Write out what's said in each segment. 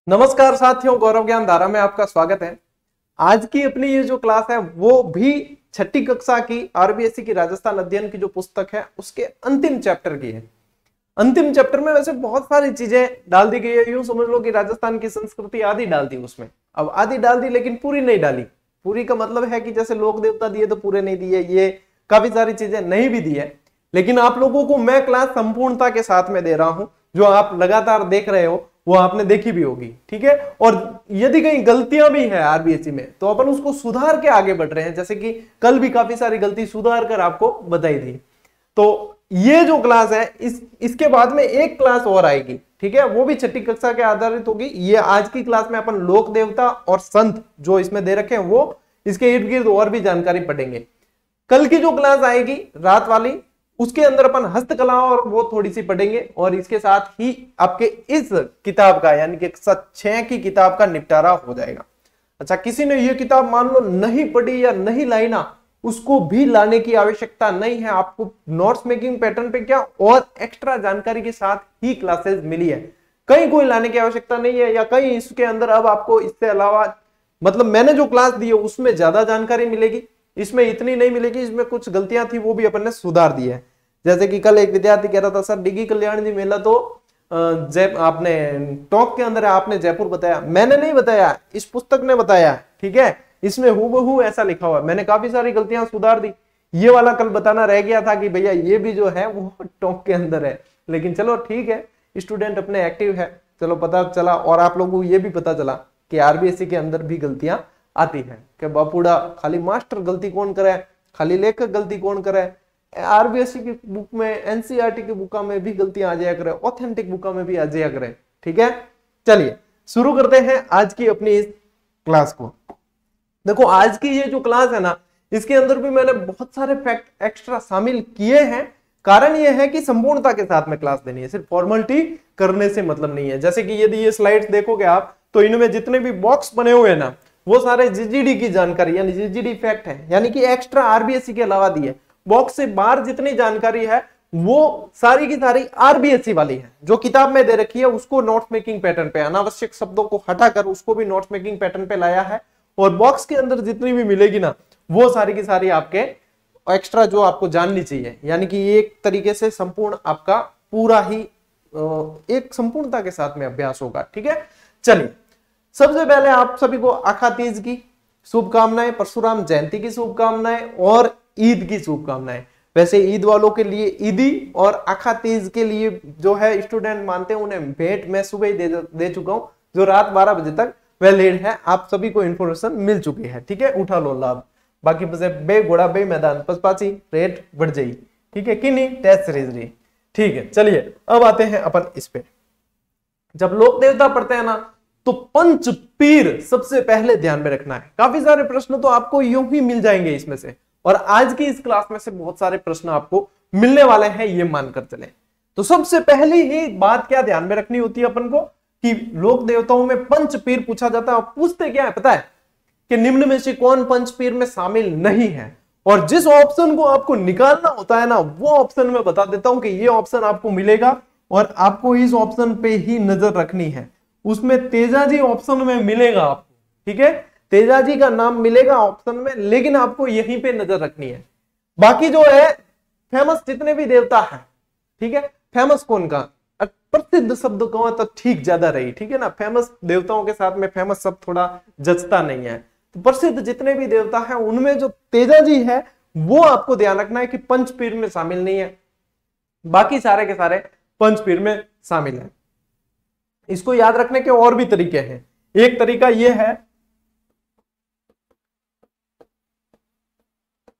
नमस्कार साथियों, गौरव ज्ञान धारा में आपका स्वागत है। आज की अपनी ये जो क्लास है वो भी छठी कक्षा की आरबीएससी की राजस्थान अध्ययन की जो पुस्तक है उसके अंतिम चैप्टर की है। अंतिम चैप्टर में वैसे बहुत सारी चीजें डाल दी गई है। यूं समझ लो कि राजस्थान की संस्कृति आधी डाल दी उसमें। अब आधी डाल दी लेकिन पूरी नहीं डाली। पूरी का मतलब है कि जैसे लोक देवता दिए तो पूरे नहीं दिए, ये काफी सारी चीजें नहीं भी दी है। लेकिन आप लोगों को मैं क्लास संपूर्णता के साथ में दे रहा हूं। जो आप लगातार देख रहे हो वो आपने देखी भी होगी, ठीक है। और यदि कहीं गलतियां भी है आरबीएससी में तो अपन उसको सुधार के आगे बढ़ रहे हैं। जैसे कि कल भी काफी सारी गलती सुधार कर आपको बताई थी। तो ये जो क्लास है इसके बाद में एक क्लास और आएगी, ठीक है, वो भी छठी कक्षा के आधारित होगी। ये आज की क्लास में अपन लोक देवता और संत जो इसमें दे रखे हैं वो इसके इर्द गिर्द और भी जानकारी पढ़ेंगे। कल की जो क्लास आएगी रात वाली उसके अंदर अपन हस्तकला और वो थोड़ी सी पढ़ेंगे और इसके साथ ही आपके इस किताब का यानी कि 6 की किताब का निपटारा हो जाएगा। अच्छा, किसी ने ये किताब मान लो नहीं पढ़ी या नहीं लाई ना, उसको भी लाने की आवश्यकता नहीं है। आपको नोट्स मेकिंग पैटर्न पे क्या और एक्स्ट्रा जानकारी के साथ ही क्लासेस मिली है। कहीं कोई लाने की आवश्यकता नहीं है या कहीं इसके अंदर अब आपको इससे अलावा मतलब मैंने जो क्लास दी है उसमें ज्यादा जानकारी मिलेगी, इसमें इतनी नहीं मिलेगी। इसमें कुछ गलतियां थी वो भी अपन ने सुधार दी है। जैसे कि कल एक विद्यार्थी कह रहा था सर डिगी कल्याण जी मेला तो आपने टॉक के अंदर है, आपने जयपुर बताया। मैंने नहीं बताया, इस पुस्तक ने बताया, ठीक है। इसमें हूबहू ऐसा लिखा हुआ है। मैंने काफी सारी गलतियां सुधार दी। ये वाला कल बताना रह गया था कि भैया ये भी जो है वो टॉक के अंदर है। लेकिन चलो ठीक है, स्टूडेंट अपने एक्टिव है, चलो पता चला। और आप लोगों को ये भी पता चला कि आरबीएससी के अंदर भी गलतियां आती है कि बापूड़ा खाली मास्टर गलती कौन करे, खाली लेखक गलती कौन करे। आरबीएससी की बुक में, एनसीईआरटी की बुक में भी गलतियां आ जाया करे, ऑथेंटिक बुक में भी आ जाया करे, ठीक है। चलिए शुरू करते हैं आज की अपनी इस क्लास को। देखो आज की ये जो क्लास है ना, इसके अंदर भी मैंने बहुत सारे फैक्ट एक्स्ट्रा शामिल किए हैं। कारण ये है कि संपूर्णता के साथ में क्लास देनी है, सिर्फ फॉर्मेलिटी करने से मतलब नहीं है। जैसे कि यदि ये स्लाइड्स देखोगे आप तो इनमें जितने भी बॉक्स बने हुए हैं ना वो सारे जीजीडी की जानकारी यानी जीजीडी फैक्ट है, यानी कि एक्स्ट्रा आरबीएससी के अलावा दिए। बॉक्स से बाहर जितनी जानकारी है वो सारी की सारी आरबीएससी वाली है। जो किताब में दे रखी है उसको नोट्स मेकिंग पैटर्न पे, अनावश्यक शब्दों को हटाकर उसको भी नोट्स मेकिंग पैटर्न पे लाया है। और बॉक्स के अंदर जितनी भी मिलेगी ना वो सारी की सारी आपके एक्स्ट्रा जो आपको जाननी चाहिए, यानी कि एक तरीके से संपूर्ण आपका पूरा ही एक संपूर्णता के साथ में अभ्यास होगा, ठीक है। चलिए सबसे पहले आप सभी को आखा तीज की शुभकामनाएं, परशुराम जयंती की शुभकामनाएं और ईद की शुभकामनाएं। वैसे ईद वालों के लिए ईदी और आखा तीज के लिए जो है स्टूडेंट मानते हैं उन्हें भेंट मैं सुबह ही दे चुका हूं, जो रात 12 बजे तक वैलिड है। आप सभी को इंफॉर्मेशन मिल चुकी है, ठीक है। उठा लो लाभ। बाकी बसे बे घोड़ा बे मैदान पसपाची रेट बढ़ जाई, ठीक है कि नहीं, टेस्ट सीरीज रही, ठीक है। चलिए अब आते हैं अपन इस पे। जब लोक देवता पढ़ते हैं ना तो पंच पीर सबसे पहले ध्यान में रखना है। काफी सारे प्रश्न तो आपको यूं ही मिल जाएंगे इसमें से, और आज की इस क्लास में से बहुत सारे प्रश्न आपको मिलने वाले हैं, ये मानकर चलें। तो सबसे पहली ही बात क्या ध्यान में रखनी होती है अपन को कि लोक देवताओं में पंच पीर पूछा जाता है। और पूछते क्या है पता है कि निम्न में से कौन पंच पीर में शामिल नहीं है। और जिस ऑप्शन को आपको निकालना होता है ना वो ऑप्शन में बता देता हूं कि ये ऑप्शन आपको मिलेगा और आपको इस ऑप्शन पे ही नजर रखनी है। उसमें तेजाजी ऑप्शन में मिलेगा आपको, ठीक है, तेजाजी का नाम मिलेगा ऑप्शन में, लेकिन आपको यहीं पे नजर रखनी है। बाकी जो है फेमस जितने भी देवता है, ठीक है, फेमस कौन का, प्रसिद्ध शब्द कहो तो ठीक ज्यादा रही, ठीक है ना। फेमस देवताओं के साथ में फेमस शब्द थोड़ा जचता नहीं है। तो प्रसिद्ध जितने भी देवता हैं उनमें जो तेजाजी है वो आपको ध्यान रखना है कि पंचपीर में शामिल नहीं है, बाकी सारे के सारे पंचपीर में शामिल है। इसको याद रखने के और भी तरीके हैं। एक तरीका यह है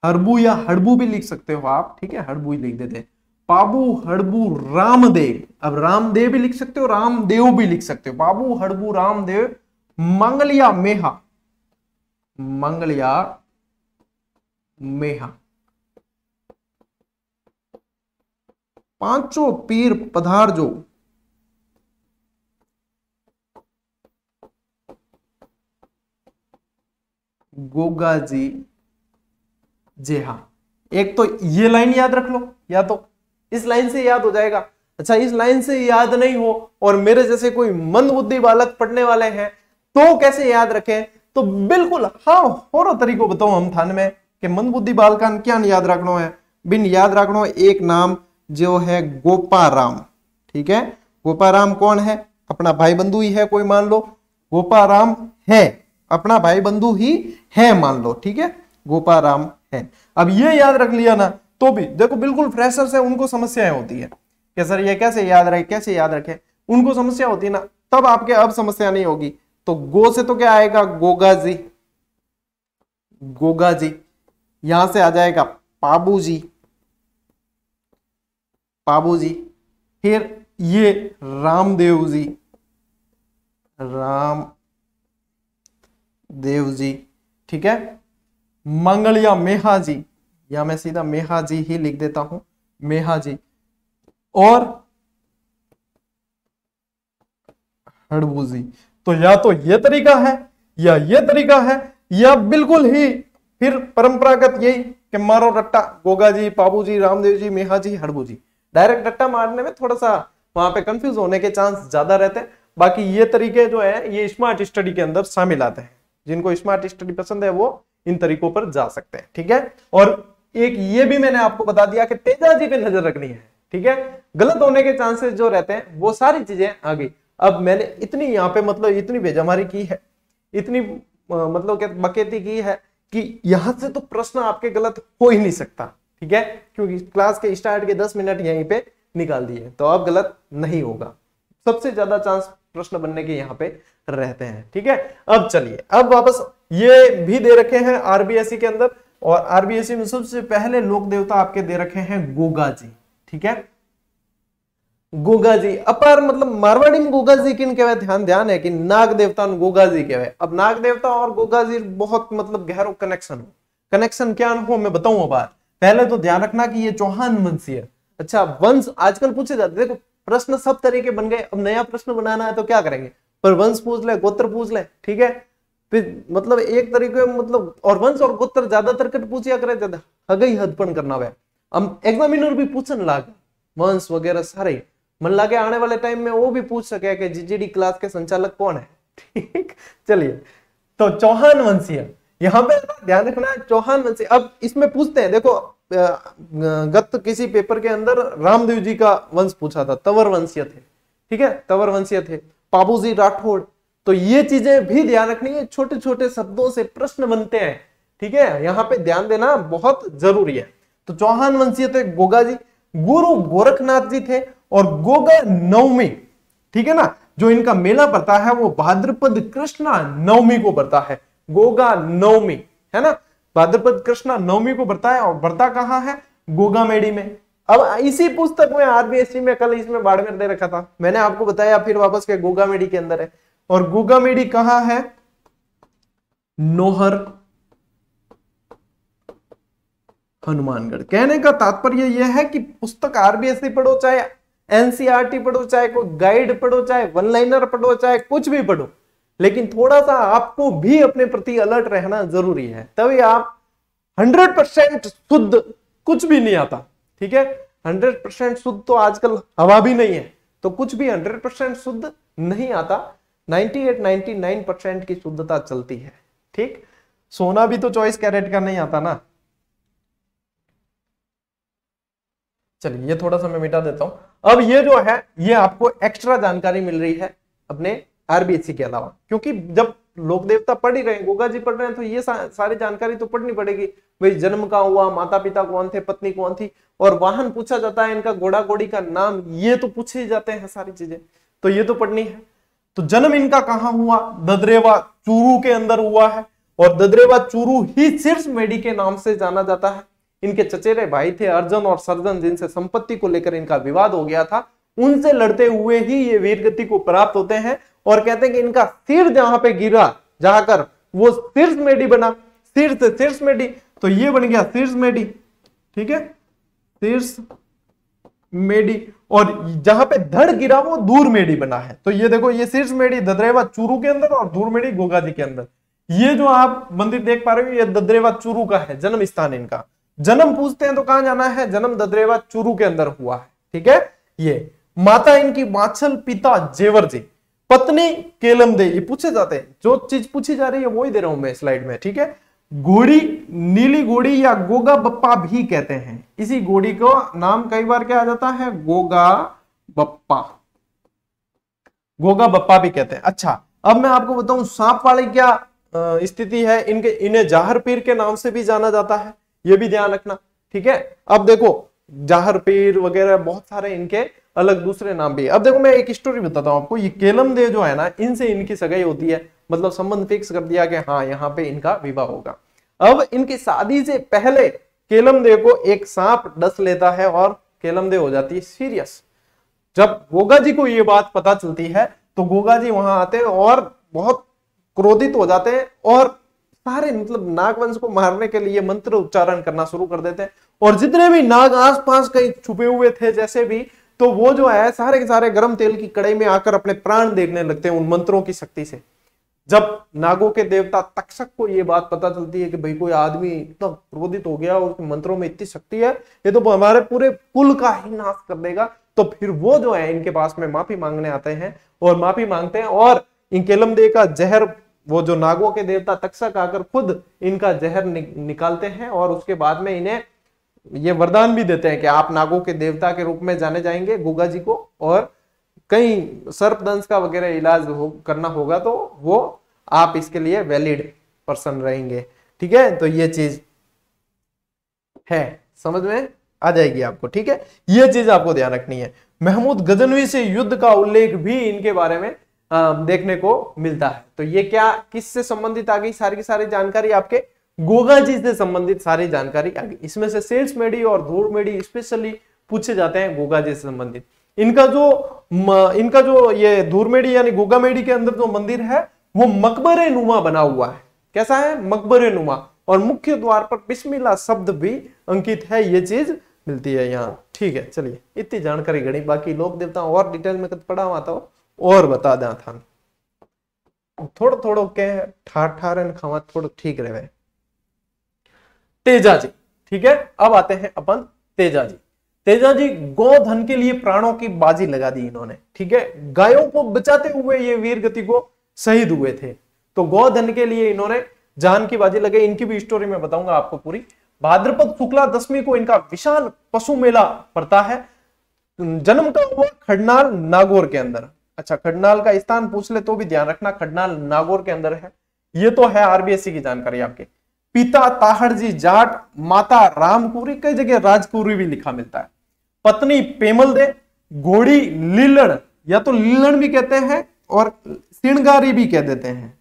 हड़बू या हड़बू भी लिख सकते हो आप, ठीक है, हड़बू ही लिख देते हैं। पाबू हड़बू रामदेव, अब रामदेव भी लिख सकते हो, रामदेव भी लिख सकते हो। पाबू हड़बू रामदेव मंगलिया मेहा, मंगलिया मेहा, पांचों पीर पधार जो, गोगा जी जेहा। एक तो ये लाइन याद रख लो, या तो इस लाइन से याद हो जाएगा। अच्छा इस लाइन से याद नहीं हो और मेरे जैसे कोई मंदबुद्धि बालक पढ़ने वाले हैं तो कैसे याद रखें, तो बिल्कुल हाँ और तरीको बताओ हम थान में कि मंदबुद्धि बालकान क्या याद रखना है, बिन याद रखना एक नाम जो है गोपाराम। ठीक है, गोपाराम कौन है, अपना भाई बंधु ही है, कोई मान लो गोपाराम है अपना भाई बंधु ही है मान लो। ठीक है, गोपाराम है। अब ये याद रख लिया ना तो भी देखो बिल्कुल फ्रेशर्स है उनको समस्याएं होती है कि सर ये कैसे याद रहे कैसे याद रखे, उनको समस्या होती है ना, तब आपके अब समस्या नहीं होगी। तो गो से तो क्या आएगा गोगा जी, गोगा जी, यहां से आ जाएगा पाबू जी, पाबू जी, फिर ये रामदेव जी, राम देव जी। ठीक है, मंगलिया मेहा जी, या मैं सीधा मेहा जी ही लिख देता हूं, मेहा जी, और हड़बू जी। तो या तो ये तरीका है या ये तरीका है या बिल्कुल ही फिर परंपरागत यही कि मारो रट्टा, गोगा जी, पाबू जी, रामदेव जी, मेहा जी, हड़बू जी। डायरेक्ट रट्टा मारने में थोड़ा सा वहां पे कंफ्यूज होने के चांस ज्यादा रहते हैं। बाकी ये तरीके जो है ये स्मार्ट स्टडी के अंदर शामिल आते हैं, जिनको स्मार्ट स्टडी पसंद है वो इन तरीकों पर जा सकते हैं। ठीक है, और एक ये भी मैंने आपको बता दिया कि तेजाजी पे नजर रखनी है। ठीक है, गलत होने के चांसेस जो रहते हैं वो सारी चीजें आ गई। अब मैंने इतनी यहाँ पे मतलब इतनी बेजमारी की है, इतनी मतलब क्या बकेती की है कि यहां से तो प्रश्न आपके गलत हो ही नहीं सकता। ठीक है, क्योंकि क्लास के स्टार्ट के 10 मिनट यहीं पे निकाल दिए तो अब गलत नहीं होगा। सबसे ज्यादा चांस प्रश्न बनने के यहाँ पे रहते हैं। ठीक है, अब चलिए अब वापस ये भी दे रखे हैं आरबीएससी के अंदर, और आरबीएससी में सबसे पहले लोक देवता आपके दे रखे हैं गोगा जी। ठीक है, गोगा जी अपार मतलब मारवाड़ी में गोगा जी किन कहवे, ध्यान है कि नाग देवता गोगा जी कहवे। अब नाग देवता और गोगा जी बहुत मतलब गहरो कनेक्शन हो, कनेक्शन क्या हो मैं बताऊं। अब पहले तो ध्यान रखना कि ये चौहान वंशीय। अच्छा वंश आजकल पूछे जाते, देखो प्रश्न सब तरह के बन गए, अब नया प्रश्न बनाना है तो क्या करेंगे, पर वंश पूछ ले, गोत्र पूछ ले। ठीक है, फिर मतलब एक तरीके मतलब और वंश और गोत्र ज्यादातर कट पूछिया करे, ज्यादा हगई हदपन करना वे। अब एग्जामिनर भी पूछने लागे वंश वगैरह सारे, मन लागे आने वाले टाइम में वो भी पूछ सके कि जीजीडी क्लास के संचालक कौन है। ठीक, चलिए तो चौहान वंशीय यहाँ पे ध्यान रखना है, चौहान वंशीय। अब इसमें पूछते हैं, देखो गत किसी पेपर के अंदर रामदेव जी का वंश पूछा था, तंवर वंशीय थे। ठीक है, तंवर वंशीय थे, पाबूजी राठौड़। तो ये चीजें भी ध्यान रखनी है, छोटे छोटे शब्दों से प्रश्न बनते हैं। ठीक है, यहाँ पे ध्यान देना बहुत जरूरी है। तो चौहान वंशीय थे गोगा जी, गुरु गोरखनाथ जी थे, और गोगा नवमी। ठीक है ना, जो इनका मेला पड़ता है वो भाद्रपद कृष्णा नवमी को पड़ता है, गोगा नवमी है ना, भाद्रपद कृष्णा नवमी को बढ़ता है, और बढ़ता कहाँ है, गोगा मेड़ी में। अब इसी पुस्तक में आरबीएससी में कल इसमें बाड़मेर दे रखा था, मैंने आपको बताया फिर वापस के गोगा मेड़ी के अंदर है। और गोगा मेड़ी कहाँ है, नोहर हनुमानगढ़। कहने का तात्पर्य यह है कि पुस्तक आरबीएससी पढ़ो, चाहे एनसीईआरटी पढ़ो, चाहे कोई गाइड पढ़ो, चाहे वन लाइनर पढ़ो, चाहे कुछ भी पढ़ो, लेकिन थोड़ा सा आपको भी अपने प्रति अलर्ट रहना जरूरी है, तभी आप 100% शुद्ध कुछ भी नहीं आता। ठीक है, 100% शुद्ध तो आजकल हवा भी नहीं है, तो कुछ भी 100% शुद्ध नहीं आता, 98-99% की शुद्धता चलती है। ठीक, सोना भी तो 24 कैरेट का नहीं आता ना। चलिए ये थोड़ा सा मैं मिटा देता हूं। अब ये जो है ये आपको एक्स्ट्रा जानकारी मिल रही है अपने आरबीएससी के अलावा, क्योंकि जब लोक देवता पढ़ ही रहे हैं, गोगा जी पढ़ रहे हैं, तो ये सारी जानकारी तो पढ़नी पड़ेगी। भाई जन्म कहाँ हुआ, माता पिता कौन थे, पत्नी कौन थी, और वाहन पूछा जाता है, इनका घोड़ा घोड़ी का नाम, ये तो पूछे ही जाते हैं सारी चीजें, तो ये तो पढ़नी है। तो जन्म इनका कहाँ हुआ, ददरेवा चूरू के अंदर हुआ है, और ददरेवा चूरू ही शीर्ष मेडी के नाम से जाना जाता है। इनके चचेरे भाई थे अर्जन और सर्जन, जिनसे संपत्ति को लेकर इनका विवाद हो गया था, उनसे लड़ते हुए ही ये वीरगति को प्राप्त होते हैं। और कहते हैं कि इनका सिर जहां पे गिरा जाकर वो शीर्ष मेडी बना, सिर से शीर्ष मेडी, तो ये बन गया शीर्ष मेडी। ठीक है, शीर्ष मेडी, और जहां पे धड़ गिरा वो दूर मेडी बना है। तो ये देखो, ये शीर्ष मेडी ददरेवा चूरू के अंदर और दूर मेडी गोगा जी के अंदर। ये जो आप मंदिर देख पा रहे हो ये ददरेवा चूरू का है जन्म स्थान इनका। जन्म पूछते हैं तो कहां जाना है, जन्म ददरेवा चूरू के अंदर हुआ है। ठीक है, ये माता इनकी माछल, पिता जेवर जी, पत्नी केलम दे। ये पूछे जाते हैं, जो चीज पूछी जा रही है वही दे रहा हूं मैं स्लाइड में, ठीक है। घोड़ी, नीली घोड़ी या गोगा बप्पा भी कहते हैं। इसी घोड़ी को नाम कई बार क्या आ जाता है, गोगा बप्पा, गोगा बप्पा भी कहते हैं। अच्छा, अब मैं आपको बताऊं सांप वाली क्या स्थिति है। इन्हें जाहर पीर के नाम से भी जाना जाता है, ये भी ध्यान रखना, ठीक है। अब देखो जाहर पीर वगैरह बहुत सारे इनके अलग दूसरे नाम भी है। अब देखो मैं एक स्टोरी बताता हूं आपको। ये केलम दे जो है ना, इनसे इनकी सगाई होती है, मतलब संबंध फिक्स कर दिया कि हाँ यहाँ पे इनका विवाह होगा। अब इनकी शादी से पहले केलम दे को एक सांप डस लेता है और केलम दे हो जाती है सीरियस। जब गोगा जी को ये बात पता चलती है तो गोगा जी वहां आते हैं और बहुत क्रोधित हो जाते हैं और सारे मतलब नागवंश को मारने के लिए मंत्र उच्चारण करना शुरू कर देते हैं। और जितने भी नाग आसपास कहीं छुपे हुए थे जैसे भी, तो वो जो है सारे के सारे गर्म तेल की कड़ाई में आकर अपने प्राण देखने लगते हैं उन मंत्रों की शक्ति से। जब नागों के देवता तक्षक को ये बात पता चलती है कि भाई कोई आदमी इतना क्रोधित हो गया और उसके मंत्रों में इतनी शक्ति है, ये तो हमारे पूरे कुल का ही नाश कर देगा, तो फिर वो जो है इनके पास में माफी मांगने आते हैं और माफी मांगते हैं। और इन केलम दे का जहर, वो जो नागों के देवता तक्षक आकर खुद इनका जहर निकालते हैं और उसके बाद में इन्हें ये वरदान भी देते हैं कि आप नागों के देवता के रूप में जाने जाएंगे गोगा जी को, और कहीं सर्पदंश का वगैरह इलाज करना होगा तो वो आप इसके लिए वैलिड पर्सन रहेंगे, ठीक है। तो ये चीज है, समझ में आ जाएगी आपको, ठीक है। ये चीज आपको ध्यान रखनी है। महमूद गजनवी से युद्ध का उल्लेख भी इनके बारे में देखने को मिलता है। तो ये क्या किससे संबंधित आ गई, सारी की सारी जानकारी आपके गोगा जी से संबंधित सारी जानकारी आ गई। इसमें से सेल्स मेडी और धूर मेडी स्पेशली पूछे जाते हैं गोगा जी से संबंधित। इनका जो ये धूरमेडी यानी गोगा मेडी के अंदर जो मंदिर है वो मकबरे नुमा बना हुआ है। कैसा है, मकबरे नुमा, और मुख्य द्वार पर बिस्मिल्लाह शब्द भी अंकित है, ये चीज मिलती है यहाँ, ठीक है। चलिए इतनी जानकारी घड़ी, बाकी लोक देवता और डिटेल में पढ़ा हुआ था और बता दें था थोड़ा थोड़ा के ठार खावा थोड़ा ठीक रहे। तेजा जी, ठीक है। अब आते हैं अपन तेजा जी। तेजा जी गोधन के लिए प्राणों की बाजी लगा दी इन्होंने, ठीक है। गायों को बचाते हुए ये वीर गति को शहीद हुए थे, तो गोधन के लिए इन्होंने जान की बाजी लगाई। इनकी भी स्टोरी मैं बताऊंगा आपको पूरी। भाद्रपद शुक्ला दशमी को इनका विशाल पशु मेला पड़ता है। जन्म का हुआ खडनाल नागौर के अंदर। अच्छा, खडनाल का स्थान पूछ ले तो भी ध्यान रखना, खडनाल नागौर के अंदर है। ये तो है आरबीएससी की जानकारी आपके। पिता ताहड़जी जाट, माता रामकुरी, कई जगह राजकुरी भी लिखा मिलता है। पत्नी पेमल दे, घोड़ी लीलण, या तो लीलण भी कहते हैं और सिणगारी भी कह देते हैं,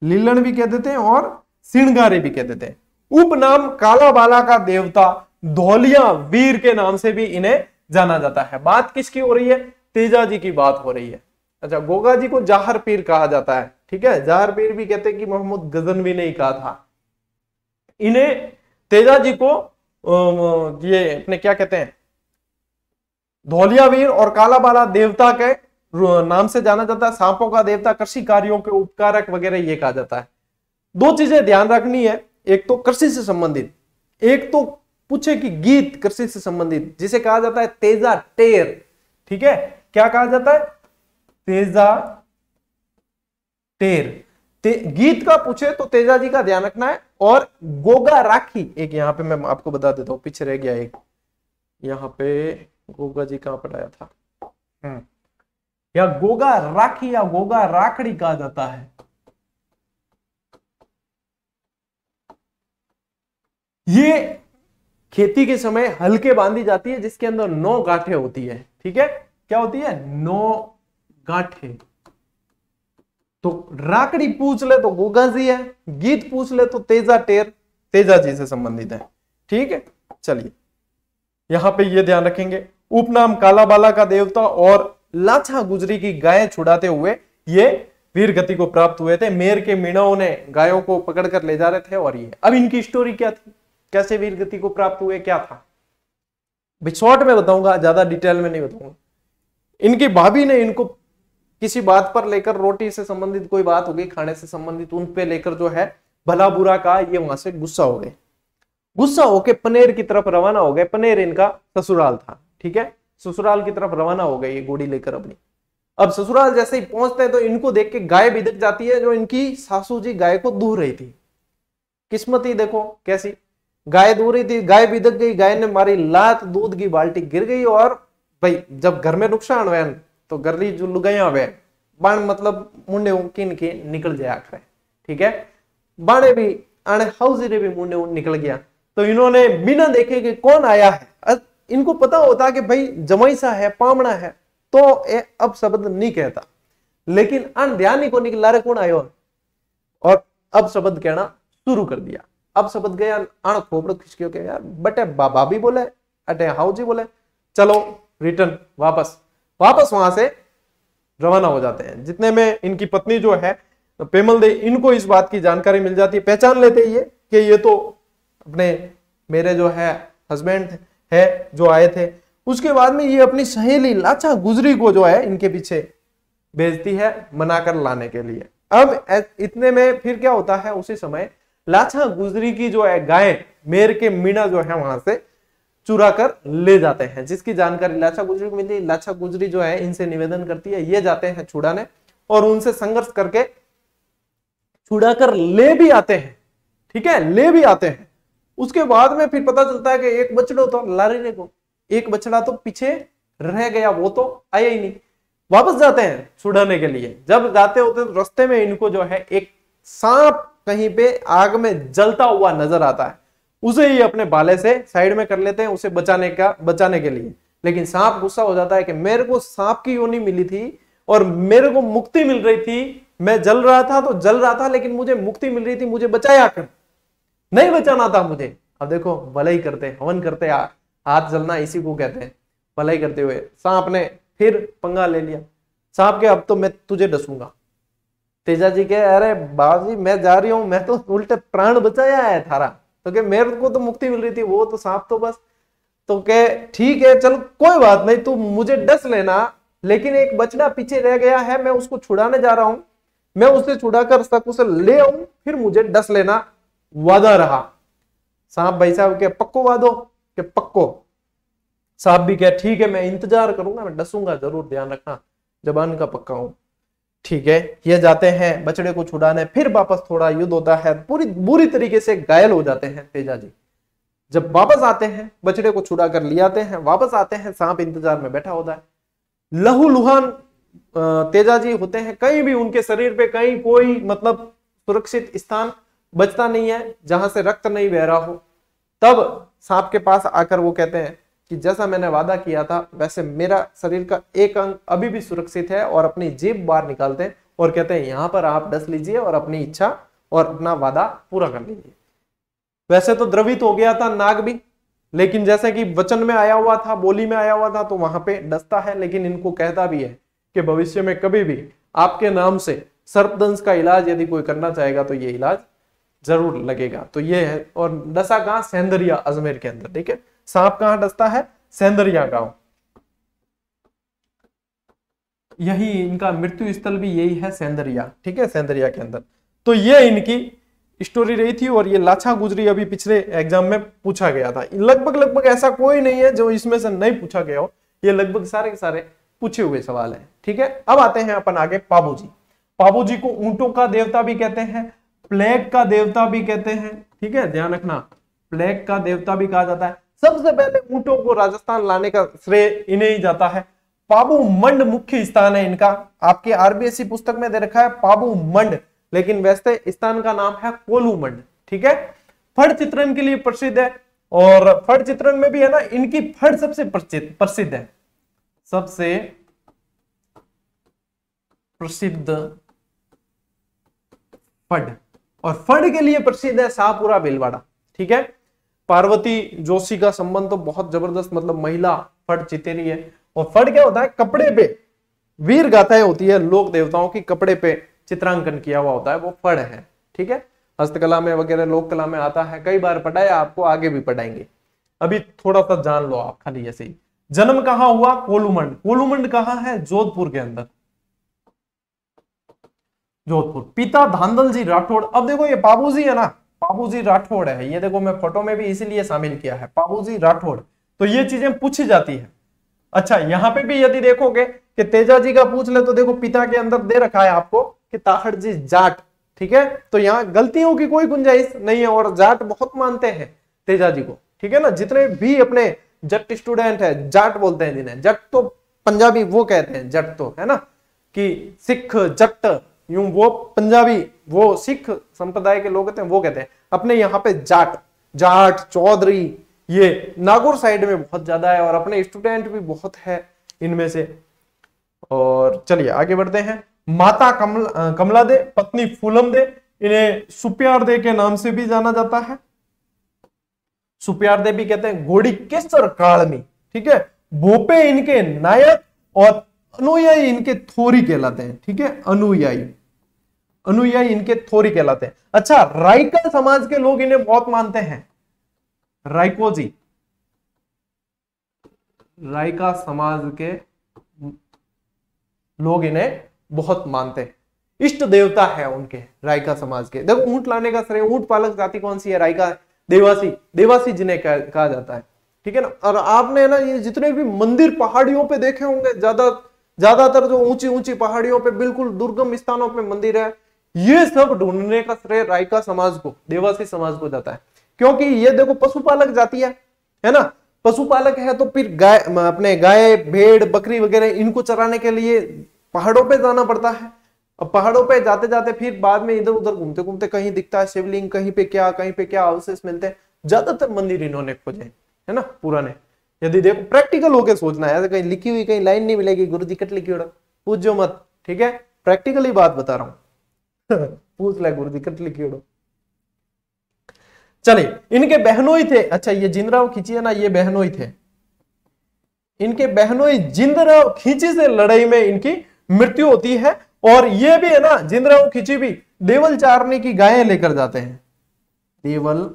लीलण भी कह देते हैं और सिणगारी भी कह देते हैं। उपनाम काला बाला का देवता धौलिया वीर के नाम से भी इन्हें जाना जाता है। बात किसकी हो रही है, तेजा जी की बात हो रही है। अच्छा, गोगा जी को जाहर पीर कहा जाता है, ठीक है। जाहर पीर भी कहते हैं कि मोहम्मद गजनवी ने ही कहा था। इन्हें तेजा जी को ये अपने क्या कहते हैं, धौलिया वीर और काला बाला देवता के नाम से जाना जाता है। सांपों का देवता, कृषि कार्यों के उपकारक वगैरह ये कहा जाता है। दो चीजें ध्यान रखनी है, एक तो कृषि से संबंधित, एक तो पूछे कि गीत कृषि से संबंधित, जिसे कहा जाता है तेजा टेर, ठीक है। क्या कहा जाता है, तेजा टेर। गीत का पूछे तो तेजा जी का ध्यान रखना है। और गोगा राखी, एक यहां पे मैं आपको बता देता हूं, पीछे रह गया एक, यहां पे गोगा जी कहां पढ़ाया था, या गोगा राखी या गोगा राखड़ी कहा जाता है। ये खेती के समय हल्के बांधी जाती है, जिसके अंदर 9 गांठें होती है, ठीक है। क्या होती है, 9 गांठें। तो राकड़ी पूछ ले तो गोगा जी है, गीत पूछ ले तो तेजा टेर, तेजा जी से संबंधित है, ठीक है। चलिए यहां पे ये ध्यान रखेंगे। उपनाम काला बाला का देवता और लाछा गुजरी की गायें छुड़ाते हुए ये वीर गति को प्राप्त हुए थे। मेर के मीणाओं ने गायों को पकड़कर ले जा रहे थे। और ये अब इनकी स्टोरी क्या थी, कैसे वीर गति को प्राप्त हुए, क्या था, शॉर्ट में बताऊंगा, ज्यादा डिटेल में नहीं बताऊंगा। इनकी भाभी ने इनको किसी बात पर लेकर, रोटी से संबंधित कोई बात हो गई, खाने से संबंधित, उन पे लेकर जो है भला बुरा कहा। ये वहां से गुस्सा हो गए, गुस्सा होके पनेर की तरफ रवाना हो गए। पनेर इनका ससुराल था, ठीक है। ससुराल की तरफ रवाना हो गए ये घोड़ी लेकर अपनी। अब ससुराल जैसे ही पहुंचते हैं तो इनको देख के गाय बिदक जाती है, जो इनकी सासू जी गाय को दूह रही थी। किस्मत ही देखो कैसी, गाय दूह रही थी, गाय बिदक गई, गाय ने मारी लात, दूध की बाल्टी गिर गई। और भाई जब घर में नुकसान हुआ तो गरली जो लुगाइया हुए बाण मतलब मुंडे किन के निकल जाए आखिर, ठीक है। बाणे भी आने हाउजीरे भी मुंडे निकल गया। तो इन्होंने बिना देखे कि कौन आया है, इनको पता होता कि भाई जमाई सा है, पामना है, तो अब शब्द नहीं कहता, लेकिन अन ध्यान ही को निकला रे कौन आयो, और अब शब्द कहना शुरू कर दिया। अब शब्द गया अण खोपड़ खिसकियो के यार बटे बाबा भी बोले, अटे हाउ जी बोले, चलो रिटर्न वापस वहां से रवाना हो जाते हैं। जितने में इनकी पत्नी जो है पेमल दे, इनको इस बात की जानकारी मिल जाती है, पहचान लेते ये कि ये तो अपने मेरे जो है हस्बैंड है जो आए थे। उसके बाद में ये अपनी सहेली लाचा गुजरी को जो है इनके पीछे भेजती है मनाकर लाने के लिए। अब इतने में फिर क्या होता है, उसी समय लाचा गुजरी की जो है गाय मेर के मीणा जो है वहां से चुरा कर ले जाते हैं, जिसकी जानकारी लाचा गुजरी को मिलती है। लाचा गुजरी जो है इनसे निवेदन करती है, ये जाते हैं छुड़ाने और उनसे संघर्ष करके छुड़ा कर ले भी आते हैं, ठीक है, ले भी आते हैं। उसके बाद में फिर पता चलता है कि एक बछड़ो तो लारी को, एक बछड़ा तो पीछे रह गया, वो तो आया ही नहीं। वापस जाते हैं छुड़ाने के लिए। जब जाते होते तो रास्ते में इनको जो है एक सांप कहीं पे आग में जलता हुआ नजर आता है, उसे ही अपने भाले से साइड में कर लेते हैं उसे बचाने के लिए। लेकिन सांप गुस्सा हो जाता है कि मेरे को सांप की योनि मिली थी और मेरे को मुक्ति मिल रही थी, मैं जल रहा था तो जल रहा था, लेकिन मुझे मुक्ति मिल रही थी, मुझे बचाया कर, नहीं बचाना था मुझे। अब देखो भलाई करते, हवन करते, हाथ जलना इसी को कहते हैं भलाई करते हुए। सांप ने फिर पंगा ले लिया, सांप के अब तो मैं तुझे डसूंगा। तेजा जी के अरे बाबूजी मैं जा रही हूं, मैं तो उल्टे प्राण बचाया है थारा, तो के मेरे को तो मुक्ति मिल रही थी, वो तो सांप तो बस। तो के ठीक है चलो कोई बात नहीं, तू मुझे डस लेना, लेकिन एक बछड़ा पीछे रह गया है, मैं उसको छुड़ाने जा रहा हूं, मैं उसे छुड़ाकर उसे ले आऊं, फिर मुझे डस लेना, वादा रहा। सांप भाई साहब के पक्को वादो के पक्को। सांप भी कहे ठीक है मैं इंतजार करूंगा, मैं डसूंगा जरूर, ध्यान रखना, जबान का पक्का हूं। ठीक है, ये जाते हैं बछड़े को छुड़ाने, फिर वापस थोड़ा युद्ध होता है, पूरी बुरी तरीके से घायल हो जाते हैं तेजा जी। जब वापस आते हैं बछड़े को छुड़ा कर ले आते हैं, वापस आते हैं, सांप इंतजार में बैठा होता है। लहूलुहान तेजा जी होते हैं, कहीं भी उनके शरीर पे कहीं कोई मतलब सुरक्षित स्थान बचता नहीं है जहां से रक्त नहीं बह रहा हो। तब सांप के पास आकर वो कहते हैं कि जैसा मैंने वादा किया था वैसे मेरा शरीर का एक अंग अभी भी सुरक्षित है, और अपनी जीभ बाहर निकालते हैं और कहते हैं यहां पर आप डस लीजिए और अपनी इच्छा और अपना वादा पूरा कर लीजिए। वैसे तो द्रवित हो गया था नाग भी, लेकिन जैसे कि वचन में आया हुआ था, बोली में आया हुआ था, तो वहां पे डसता है। लेकिन इनको कहता भी है कि भविष्य में कभी भी आपके नाम से सर्पदंश का इलाज यदि कोई करना चाहेगा तो ये इलाज जरूर लगेगा। तो ये है, और डसा कहां, सेंदरिया अजमेर के अंदर, ठीक है। सांप कहां डसता है, सेंदरिया गांव, यही इनका मृत्यु स्थल भी यही है, सेंदरिया, ठीक है, सेंदरिया के अंदर। तो ये इनकी स्टोरी रही थी, और ये लाछा गुजरी अभी पिछले एग्जाम में पूछा गया था। लगभग ऐसा कोई नहीं है जो इसमें से नहीं पूछा गया हो, ये लगभग सारे के सारे पूछे हुए सवाल है, ठीक है। अब आते हैं अपन आगे पाबूजी। पाबूजी को ऊंटों का देवता भी कहते हैं, प्लेग का देवता भी कहते हैं, ठीक है, ध्यान रखना, प्लेग का देवता भी कहा जाता है। सबसे पहले ऊंटों को राजस्थान लाने का श्रेय इन्हें ही जाता है। पाबू मंड मुख्य स्थान है इनका, आपके आरबीएससी पुस्तक में दे रखा है पाबू मंड, लेकिन वैसे स्थान का नाम है कोलू मंड, ठीक है। फड़ चित्रण के लिए प्रसिद्ध है, और फड़ चित्रण में भी है ना, इनकी फड़ सबसे प्रसिद्ध है, सबसे प्रसिद्ध फड़, और फड़ के लिए प्रसिद्ध है शाहपुरा भीलवाड़ा, ठीक है। पार्वती जोशी का संबंध तो बहुत जबरदस्त, मतलब महिला फड़ चितेरी है। और फड़ क्या होता है, कपड़े पे वीर गाथाएं होती है, लोक देवताओं की कपड़े पे चित्रांकन किया हुआ होता है, वो फड़ है, ठीक है। हस्तकला में वगैरह लोक कला में आता है, कई बार पढ़ाया, आपको आगे भी पढ़ाएंगे, अभी थोड़ा सा जान लो आप खाली ऐसे ही। जन्म कहां हुआ, कोलूमंड। कोलूमंड कहां है, जोधपुर के अंदर, जोधपुर। पिता धांधल जी राठौड़। अब देखो ये बाबूजी है ना, बाबूजी राठौड़ है, ये देखो मैं फोटो में भी इसीलिए शामिल किया है, बाबूजी राठौड़। तो ये चीजें पूछी जाती है। अच्छा, यहां पे भी यदि देखोगे कि तेजाजी का पूछ ले तो देखो पिता के अंदर दे रखा है आपको कि ताहड़जी जाट, ठीक है। तो यहाँ गलतियों की कोई गुंजाइश नहीं है और जाट बहुत मानते हैं तेजाजी को, ठीक है ना। जितने भी अपने जट स्टूडेंट है जाट बोलते हैं जिन्हें, जट तो पंजाबी वो कहते हैं, जट तो है ना कि सिख जट, यूं वो पंजाबी वो सिख संप्रदाय के लोग होते हैं वो कहते हैं। अपने यहाँ पे जाट, जाट चौधरी ये नागौर साइड में बहुत ज्यादा है और अपने स्टूडेंट भी बहुत है इनमें से। और चलिए आगे बढ़ते हैं। माता कमला दे, पत्नी फूलम दे, इन्हें सुप्यार दे के नाम से भी जाना जाता है, सुप्यार दे भी कहते हैं। घोड़ी केसर काल में, ठीक है। भोपे इनके नायक और अनुयायी इनके थोरी कहलाते हैं, ठीक है। अनुयायी इनके थोरी कहलाते हैं। अच्छा, रायका समाज के लोग इन्हें बहुत मानते हैं, रायको जी, रायका समाज के लोग इन्हें बहुत मानते हैं, इष्ट देवता है उनके रायका समाज के। देखो ऊंट लाने का श्रेय, ऊंट पालक जाति कौन सी है? रायका, देवासी जिन्हें कहा जाता है, ठीक है ना। और आपने ना ये जितने भी मंदिर पहाड़ियों पे देखे होंगे, ज्यादातर जो ऊंची ऊंची पहाड़ियों पे बिल्कुल दुर्गम स्थानों पे मंदिर है, ये सब ढूंढने का श्रेय रायका समाज को, देवासी समाज को जाता है। क्योंकि ये देखो पशुपालक जाति है ना, पशुपालक है तो फिर गाय भेड़ बकरी वगैरह इनको चराने के लिए पहाड़ों पे जाना पड़ता है। अब पहाड़ों पे जाते जाते फिर बाद में इधर उधर घूमते घूमते कहीं दिखता है शिवलिंग, कहीं पे क्या अवशेष मिलते हैं। ज्यादातर मंदिर इन्होंने खोजे है ना पुराने। यदि देखो प्रैक्टिकल होके सोचना है, ऐसे कहीं लिखी हुई कहीं लाइन नहीं मिलेगी गुरु जी कट लिखी पूछो मत, ठीक है। प्रैक्टिकली बात बता रहा हूं पूछ ले गुरु जी कट लिखी उड़ो। चलिए, इनके बहनोई थे। अच्छा, ये जिंदराव खींची है ना, ये बहनोई थे। इनके बहनोई जिंदराव खींची से लड़ाई में इनकी मृत्यु होती है। और ये भी है ना, जिंदराव खींची भी देवल चारनी की गायें लेकर जाते हैं, देवल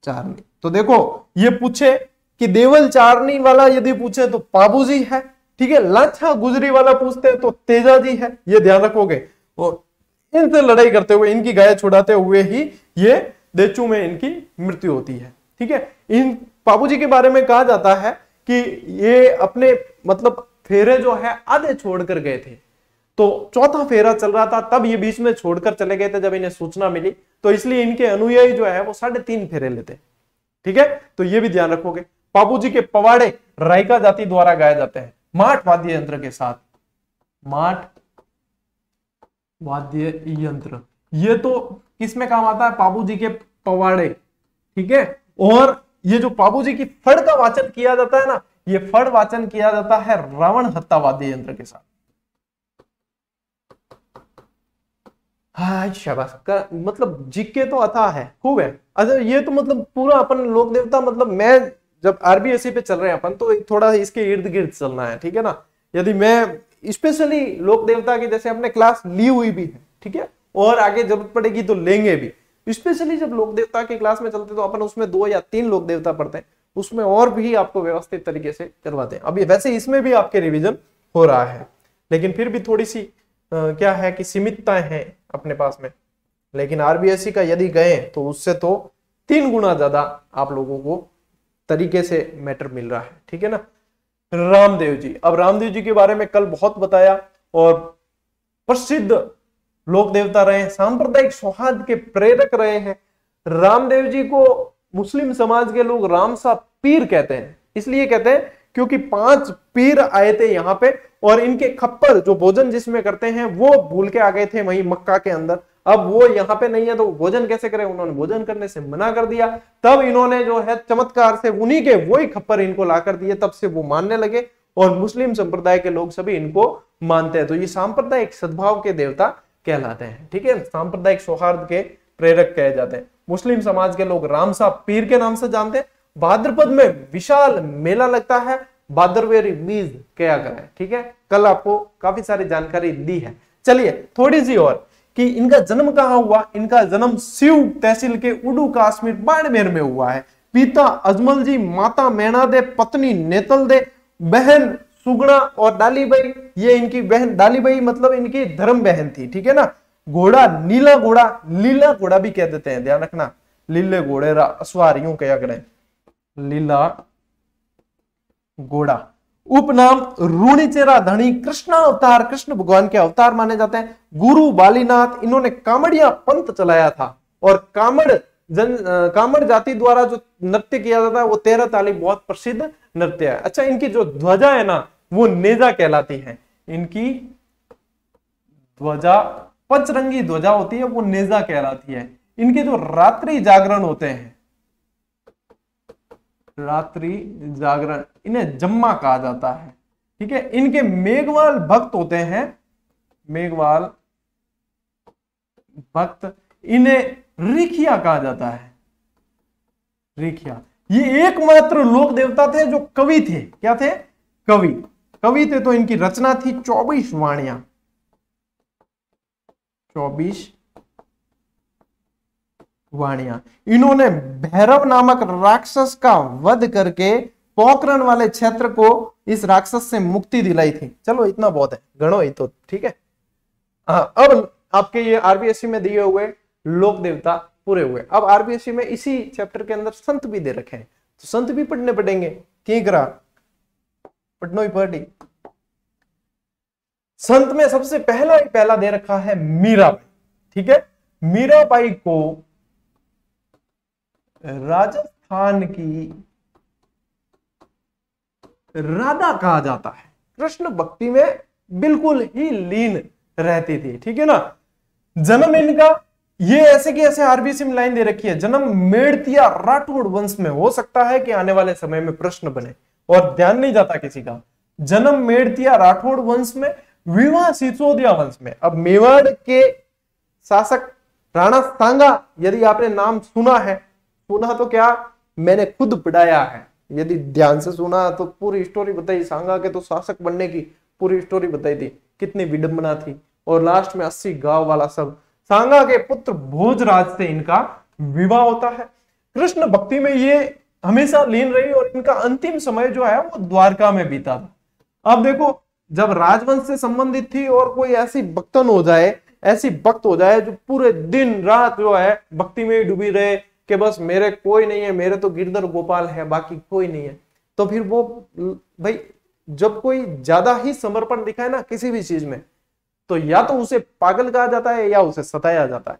चारनी। तो देखो ये पूछे कि देवल चारनी वाला यदि पूछे तो पाबूजी है, ठीक है। लाछा गुजरी वाला पूछते हैं तो तेजाजी है, ये ध्यान रखोगे। और इनसे लड़ाई करते हुए, इनकी गायें छुड़ाते हुए ही ये देचू में इनकी मृत्यु होती है, ठीक है। इन पाबूजी के बारे में कहा जाता है कि ये अपने मतलब फेरे जो है आधे छोड़कर गए थे, तो चौथा फेरा चल रहा था तब ये बीच में छोड़कर चले गए थे जब इन्हें सूचना मिली। तो इसलिए इनके अनुयायी जो है वो 3.5 फेरे लेते, ठीक है। तो ये भी ध्यान रखोगे। पाबूजी के पवाड़े रायका जाति द्वारा गाए जाते हैं माठ वाद्य यंत्र के साथ, माठ वाद्य यंत्र। ये तो किसमें काम आता है? पाबूजी के पवाड़े, ठीक है। और ये जो पाबूजी की फड़ का वाचन किया जाता है ना, ये फड़ वाचन किया जाता है रावण हत्ता वाद्य यंत्र के साथ। हाँ शाबाश का मतलब जीके तो अथा है, खूब है। अच्छा, ये तो मतलब पूरा अपन लोक देवता, मतलब मैं जब आरबीएससी पे चल रहे हैं अपन तो थोड़ा इसके इर्द गिर्द चलना है, ठीक है ना। यदि मैं स्पेशली लोक देवता की जैसे अपने क्लास ली हुई भी है, ठीक है, और आगे जरूरत पड़ेगी तो लेंगे भी। स्पेशली जब लोक देवता की क्लास में चलते तो अपन उसमें 2 या 3 लोक देवता पढ़ते हैं, उसमें और भी आपको व्यवस्थित तरीके से करवाते हैं। अभी वैसे इसमें भी आपके रिविजन हो रहा है, लेकिन फिर भी थोड़ी सी क्या है कि सीमितताएं हैं अपने पास में। लेकिन आरबीएससी का यदि गए तो उससे तो 3 गुना ज्यादा आप लोगों को तरीके से मैटर मिल रहा है, ठीक है ना। रामदेव जी, अब रामदेव जी के बारे में कल बहुत बताया और प्रसिद्ध लोक देवता रहे, सांप्रदायिक सौहार्द के प्रेरक रहे हैं। रामदेव जी को मुस्लिम समाज के लोग रामसा पीर कहते हैं, इसलिए कहते हैं क्योंकि 5 पीर आए थे यहाँ पे और इनके खप्पर जो भोजन जिसमें करते हैं वो भूल के आ गए थे वहीं मक्का के अंदर। अब वो यहाँ पे नहीं है तो भोजन कैसे करें, उन्होंने भोजन करने से मना कर दिया। तब इन्होंने जो है चमत्कार से उन्हीं के वही खप्पर इनको ला कर दिए, तब से वो मानने लगे और मुस्लिम संप्रदाय के लोग सभी इनको मानते हैं। तो ये सांप्रदायिक सद्भाव के देवता कहलाते हैं, ठीक है। सांप्रदायिक सौहार्द के प्रेरक कहे जाते हैं। मुस्लिम समाज के लोग रामसा पीर के नाम से जानते हैं। भाद्रपद में विशाल मेला लगता है, भादरवेरी बीज क्या है, ठीक है। कल आपको काफी सारी जानकारी दी है। चलिए थोड़ी सी और कि इनका जन्म कहां हुआ। इनका जन्म सिव तहसील के उडू काश्मीर बाड़मेर में हुआ है। पिता अजमल जी, माता मैना दे, पत्नी नेतल दे, बहन सुगड़ा और डालीबाई, ये इनकी बहन डालीबाई मतलब इनकी धर्म बहन थी, ठीक है ना। घोड़ा नीला घोड़ा, लीला घोड़ा भी कह देते हैं, ध्यान रखना। लीले घोड़े असवार यूं क्या करें, लीला घोड़ा। उपनाम रूणीचेरा धनी, कृष्ण अवतार, कृष्ण भगवान के अवतार माने जाते हैं। गुरु बालीनाथ, इन्होंने कामड़िया पंथ चलाया था और कामड़ जाति द्वारा जो नृत्य किया जाता है वो 13 ताली बहुत प्रसिद्ध नृत्य है। अच्छा, इनकी जो ध्वजा है ना वो नेजा कहलाती है। इनकी ध्वजा, पंचरंगी ध्वजा होती है, वो नेजा कहलाती है। इनके जो रात्रि जागरण होते हैं, रात्रि जागरण, इन्हें जम्मा कहा जाता है। ठीक है, इनके मेघवाल भक्त होते हैं, मेघवाल भक्त, इन्हें रिखिया कहा जाता है। रिखिया, ये एकमात्र लोक देवता थे जो कवि थे। क्या थे? कवि थे। तो इनकी रचना थी 24 वाणियां, 24 वाणियां। इन्होंने भैरव नामक राक्षस का वध करके पोखरण वाले क्षेत्र को इस राक्षस से मुक्ति दिलाई थी। चलो इतना बहुत है, गणो ही तो ठीक है। अब आपके ये आरबीएससी में दिए हुए लोक देवता पूरे हुए। अब आरबीएससी में इसी चैप्टर के अंदर संत भी दे रखे हैं, तो संत भी पढ़ने पड़ेंगे। की करा पढ़नो ही पड़ी। संत में सबसे पहला दे रखा है मीराबाई। ठीक है, मीराबाई को राजस्थान की राधा कहा जाता है। कृष्ण भक्ति में बिल्कुल ही लीन रहती थी। ठीक है ना। जन्म इनका, ये ऐसे की ऐसे आरबीसी में लाइन दे रखी है, जन्म मेड़तिया राठौड़ वंश में। हो सकता है कि आने वाले समय में प्रश्न बने और ध्यान नहीं जाता किसी का। जन्म मेड़तिया राठौड़ वंश में, विवाह सिसोदिया वंश में। अब मेवाड़ के शासक राणा सांगा, यदि आपने नाम सुना है, सुना तो क्या, मैंने खुद पढ़ाया है। यदि ध्यान से सुना तो पूरी स्टोरी बताई, सांगा के तो शासक बनने की पूरी स्टोरी बताई थी, कितनी विडंबना थी। और लास्ट में 80 गांव वाला सब। सांगा के पुत्र भोजराज से इनका विवाह होता है। कृष्ण भक्ति में ये हमेशा लीन रही और इनका अंतिम समय जो है वो द्वारका में बीता था। अब देखो, जब राजवंश से संबंधित थी और कोई ऐसी भक्तन हो जाए, ऐसी भक्त हो जाए जो पूरे दिन रात जो है भक्ति में डूबी रहे कि बस मेरे कोई नहीं है, मेरे तो गिरधर गोपाल है, बाकी कोई नहीं है, तो फिर वो भाई जब कोई ज्यादा ही समर्पण दिखाए ना किसी भी चीज में, तो या तो उसे पागल कहा जाता है या उसे सताया जाता है।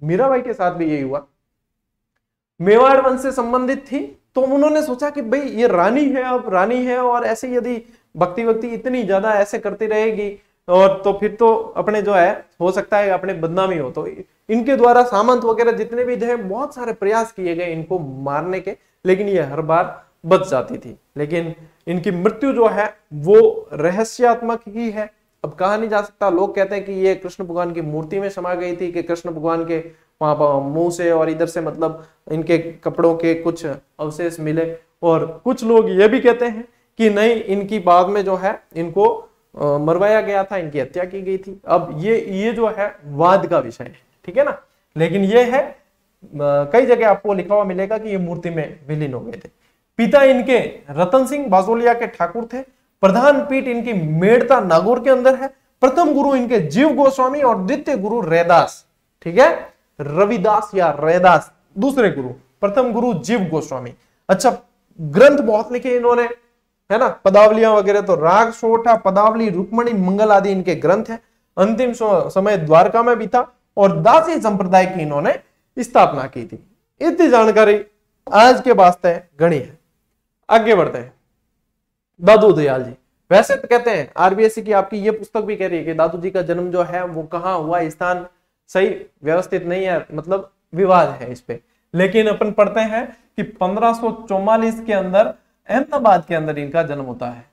मीराबाई के साथ भी यही हुआ। मेवाड़ वंश से संबंधित थी तो उन्होंने सोचा कि भाई ये रानी है, अब रानी है और ऐसे यदि भक्ति इतनी ज्यादा ऐसे करती रहेगी और तो फिर तो अपने जो है हो सकता है अपने बदनामी हो। तो इनके द्वारा सामंत वगैरह जितने भी थे बहुत सारे प्रयास किए गए इनको मारने के, लेकिन ये हर बार बच जाती थी। लेकिन इनकी मृत्यु जो है वो रहस्यात्मक ही है। अब कहा नहीं जा सकता। लोग कहते हैं कि ये कृष्ण भगवान की मूर्ति में समा गई थी, कि कृष्ण भगवान के वहां मुंह से और इधर से मतलब इनके कपड़ों के कुछ अवशेष मिले। और कुछ लोग ये भी कहते हैं कि नहीं, इनकी बाद में जो है इनको मरवाया गया था, इनकी हत्या की गई थी। अब ये जो है वाद का विषय है, ठीक है ना। लेकिन ये है कई जगह आपको लिखा हुआ मिलेगा कि ये मूर्ति में विलीन हो गए थे। पिता इनके रतन सिंह बाजोलिया के ठाकुर थे। प्रधान पीठ इनकी मेड़ता नागौर के अंदर है। प्रथम गुरु इनके जीव गोस्वामी और द्वितीय गुरु रैदास। ठीक है, रविदास या रैदास दूसरे गुरु, प्रथम गुरु जीव गोस्वामी। अच्छा, ग्रंथ बहुत लिखे इन्होंने, है ना, पदावलियां वगैरह, तो राग सोठा, पदावली, रुक्मणी, मंगल आदि इनके ग्रंथ हैं। अंतिम समय द्वारका में बीता और दासी संप्रदाय की इन्होंने स्थापना की थी। इतनी जानकारी आज के वास्ते गणी है। आगे बढ़ते हैं। दादू दयाल जी, वैसे तो कहते हैं आरबीएससी की आपकी ये पुस्तक भी कह रही है कि दादू जी का जन्म जो है वो कहाँ हुआ, स्थान सही व्यवस्थित नहीं है, मतलब विवाद है इस पे। लेकिन अपन पढ़ते हैं कि 1544 के अंदर अहमदाबाद के अंदर इनका जन्म होता है।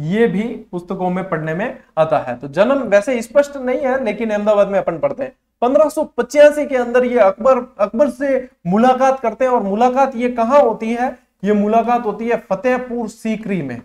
ये भी पुस्तकों में पढ़ने में आता है। तो जन्म वैसे स्पष्ट नहीं है, लेकिन अहमदाबाद में अपन पढ़ते हैं। 1585 के अंदर ये अकबर से मुलाकात करते हैं। और मुलाकात ये कहां होती है? ये मुलाकात होती है फतेहपुर सीकरी में।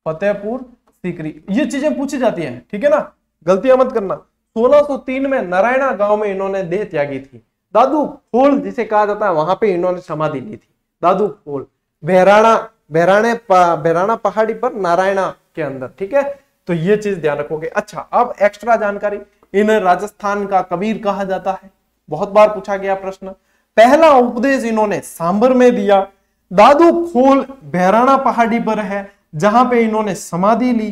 फतेहपुर सीकरी, ये चीजें पूछी जाती हैं, ठीक है ना, गलतियां मत करना। 1603 में नारायणा गांव में इन्होंने देह त्यागी थी। दादू खोल जिसे कहा जाता है वहां पे इन्होंने समाधि ली थी। दादू खोल बहराना पहाड़ी पर नारायणा के अंदर, ठीक है। तो ये चीज ध्यान रखोगे। अच्छा, अब एक्स्ट्रा जानकारी, इन्हें राजस्थान का कबीर कहा जाता है। बहुत बार पूछा गया प्रश्न। पहला उपदेश इन्होंने सांबर में दिया। दादू खोल बहराना पहाड़ी पर है, जहां पे इन्होंने समाधि ली।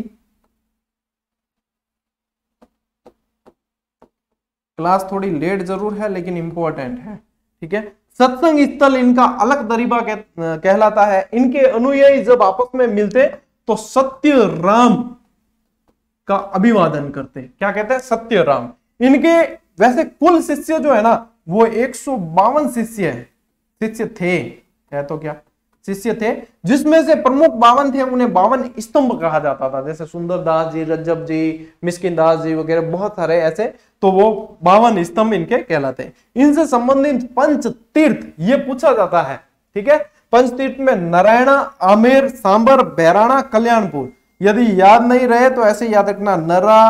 क्लास थोड़ी लेट जरूर है लेकिन इंपॉर्टेंट है, ठीक है। सत्संग स्थल इनका अलग दरिबा कहलाता है। इनके अनुयायी जब आपस में मिलते तो सत्य राम का अभिवादन करते। क्या कहते हैं? सत्य राम। इनके वैसे कुल शिष्य जो है ना वो 152 शिष्य है, शिष्य थे, है तो क्या शिष्य थे, जिसमें से प्रमुख 52 थे, उन्हें 52 स्तंभ कहा जाता था। जैसे सुंदरदास जी, रज्जब जी, मिस्किन दास जी वगैरह बहुत सारे ऐसे, तो वो 52 स्तंभ इनके कहलाते हैं। इनसे संबंधित पंच तीर्थ ये पूछा जाता है, ठीक है। पंच तीर्थ में नारायणा, आमेर, सांबर, बहराना, कल्याणपुर। यदि याद नहीं रहे तो ऐसे याद रखना, नरा,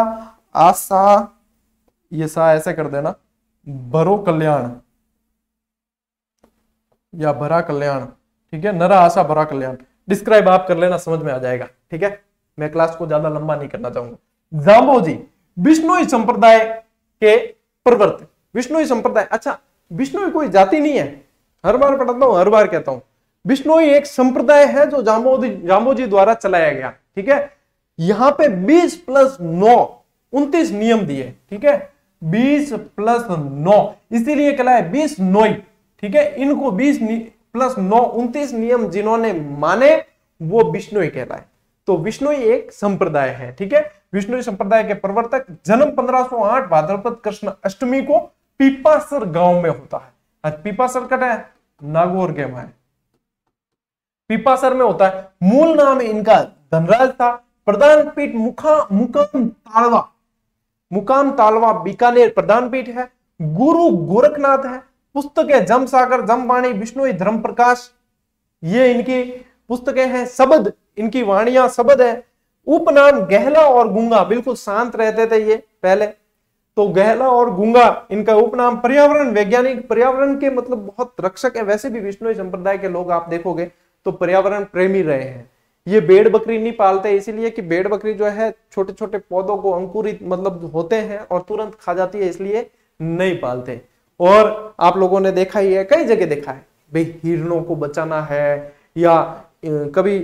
आशा, ये सा ऐसे कर देना, भरो कल्याण या भरा कल्याण, ठीक है। नरा, आशा, भरा कल्याण डिस्क्राइब आप कर लेना, समझ में आ जाएगा, ठीक है। मैं क्लास को ज्यादा लंबा नहीं करना चाहूंगा। जाम्बोजी विष्णुई संप्रदाय के प्रवर्तक। विष्णुई संप्रदाय, अच्छा विष्णुई कोई जाति नहीं है, हर बार पढ़ाता हूं, हर बार कहता हूं। विष्णुई एक संप्रदाय है जो जाम्बोजी द्वारा चलाया गया, ठीक है। यहां पे 20 + 9 29 नियम दिए, ठीक है। 20 + 9 इसीलिए कहलाए 20 नोई, ठीक है। इनको 20 + 9 29 नियम जिन्होंने माने वो विष्णुई कहलाए। तो विष्णुई एक संप्रदाय है, ठीक है। विष्णुई संप्रदाय के प्रवर्तक। जन्म 1508 भाद्रपद कृष्ण अष्टमी को पीपासर गांव में होता है। आज पीपासर कट है नागौर के वहां, पीपासर में होता है। मूल नाम इनका धनराज था। प्रधान पीठ मुकाम तालवा बीकानेर प्रधान पीठ है। गुरु गोरखनाथ है। पुस्तकें जमसागर, जमवाणी, विष्णुई धर्म प्रकाश, ये इनकी पुस्तकें हैं। शब्द इनकी वाणियां शब्द है। उपनाम गहला और गूंगा, बिल्कुल शांत रहते थे ये पहले, तो गहला और गूंगा इनका उपनाम। पर्यावरण वैज्ञानिक, पर्यावरण के मतलब बहुत रक्षक है। वैसे भी विष्णुई संप्रदाय के लोग आप देखोगे तो पर्यावरण प्रेमी रहे हैं। ये भेड़ बकरी नहीं पालते, इसीलिए कि भेड़ बकरी जो है छोटे छोटे पौधों को अंकुरित मतलब होते हैं और तुरंत खा जाती है, इसलिए नहीं पालते। और आप लोगों ने देखा ही है, कई जगह देखा है भाई, हिरणों को बचाना है, या कभी